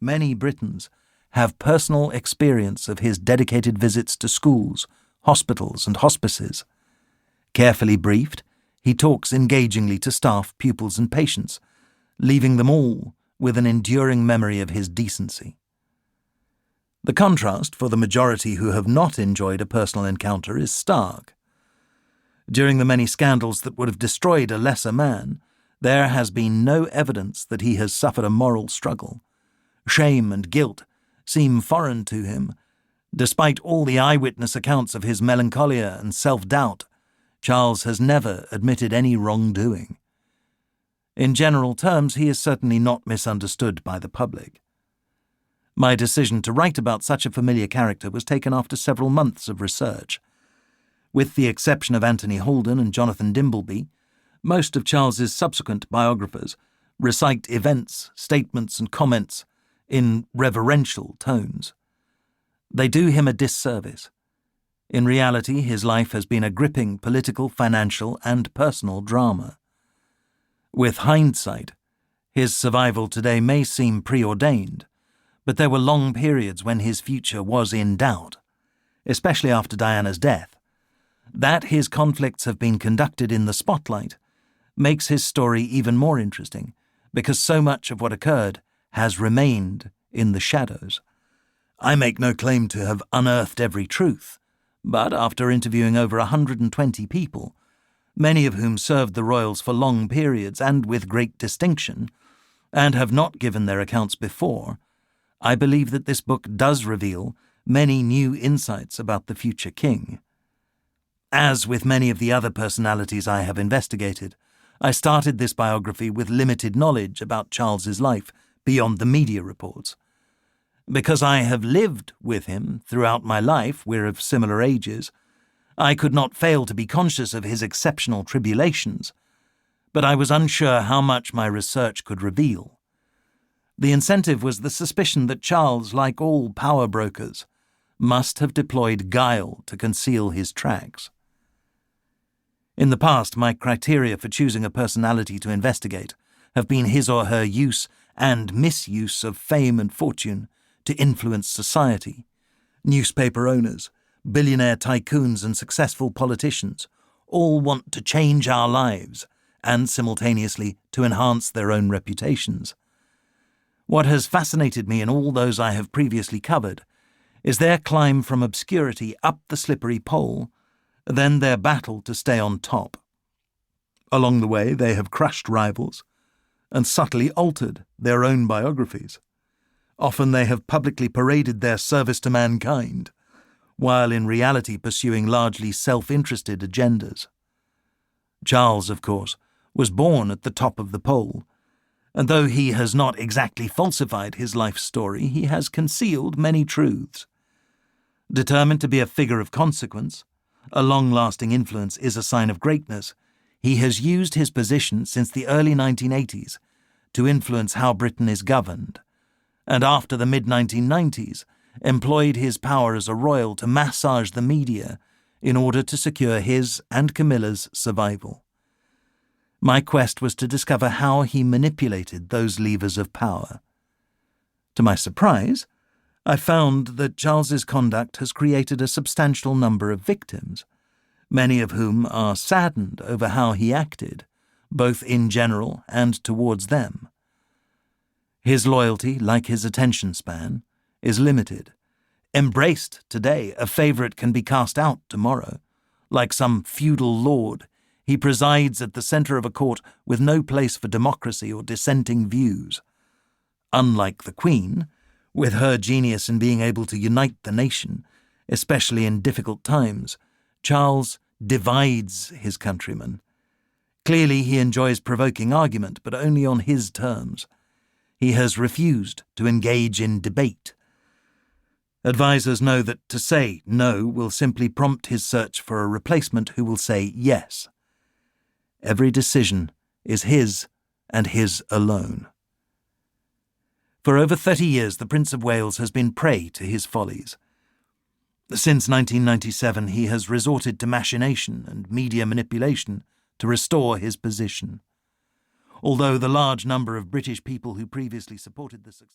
many Britons have personal experience of his dedicated visits to schools, hospitals, and hospices. Carefully briefed, he talks engagingly to staff, pupils, and patients, leaving them all with an enduring memory of his decency. The contrast for the majority who have not enjoyed a personal encounter is stark. During the many scandals that would have destroyed a lesser man, there has been no evidence that he has suffered a moral struggle. Shame and guilt seem foreign to him. Despite all the eyewitness accounts of his melancholia and self-doubt, Charles has never admitted any wrongdoing. In general terms, he is certainly not misunderstood by the public. My decision to write about such a familiar character was taken after several months of research. With the exception of Anthony Holden and Jonathan Dimbleby, most of Charles's subsequent biographers recite events, statements, and comments in reverential tones. They do him a disservice. In reality, his life has been a gripping political, financial, and personal drama. With hindsight, his survival today may seem preordained, but there were long periods when his future was in doubt, especially after Diana's death. That his conflicts have been conducted in the spotlight makes his story even more interesting, because so much of what occurred has remained in the shadows. I make no claim to have unearthed every truth, but after interviewing over 120 people, many of whom served the royals for long periods and with great distinction, and have not given their accounts before, I believe that this book does reveal many new insights about the future king. As with many of the other personalities I have investigated, I started this biography with limited knowledge about Charles's life beyond the media reports. Because I have lived with him throughout my life, we're of similar ages, I could not fail to be conscious of his exceptional tribulations, but I was unsure how much my research could reveal. The incentive was the suspicion that Charles, like all power brokers, must have deployed guile to conceal his tracks. In the past, my criteria for choosing a personality to investigate have been his or her use and misuse of fame and fortune to influence society. Newspaper owners, billionaire tycoons, and successful politicians all want to change our lives and simultaneously to enhance their own reputations. What has fascinated me in all those I have previously covered is their climb from obscurity up the slippery pole, then their battle to stay on top. Along the way, they have crushed rivals and subtly altered their own biographies. Often they have publicly paraded their service to mankind, while in reality pursuing largely self-interested agendas. Charles, of course, was born at the top of the pole, and though he has not exactly falsified his life story, he has concealed many truths. Determined to be a figure of consequence, a long-lasting influence is a sign of greatness, he has used his position since the early 1980s to influence how Britain is governed, and after the mid-1990s employed his power as a royal to massage the media in order to secure his and Camilla's survival. My quest was to discover how he manipulated those levers of power. To my surprise, I found that Charles's conduct has created a substantial number of victims, many of whom are saddened over how he acted, both in general and towards them. His loyalty, like his attention span, is limited. Embraced today, a favourite can be cast out tomorrow. Like some feudal lord, he presides at the centre of a court with no place for democracy or dissenting views. Unlike the Queen, with her genius in being able to unite the nation, especially in difficult times, Charles divides his countrymen. Clearly he enjoys provoking argument, but only on his terms. He has refused to engage in debate. Advisers know that to say no will simply prompt his search for a replacement who will say yes. Every decision is his and his alone. For over 30 years, the Prince of Wales has been prey to his follies. Since 1997, he has resorted to machination and media manipulation to restore his position. Although the large number of British people who previously supported the success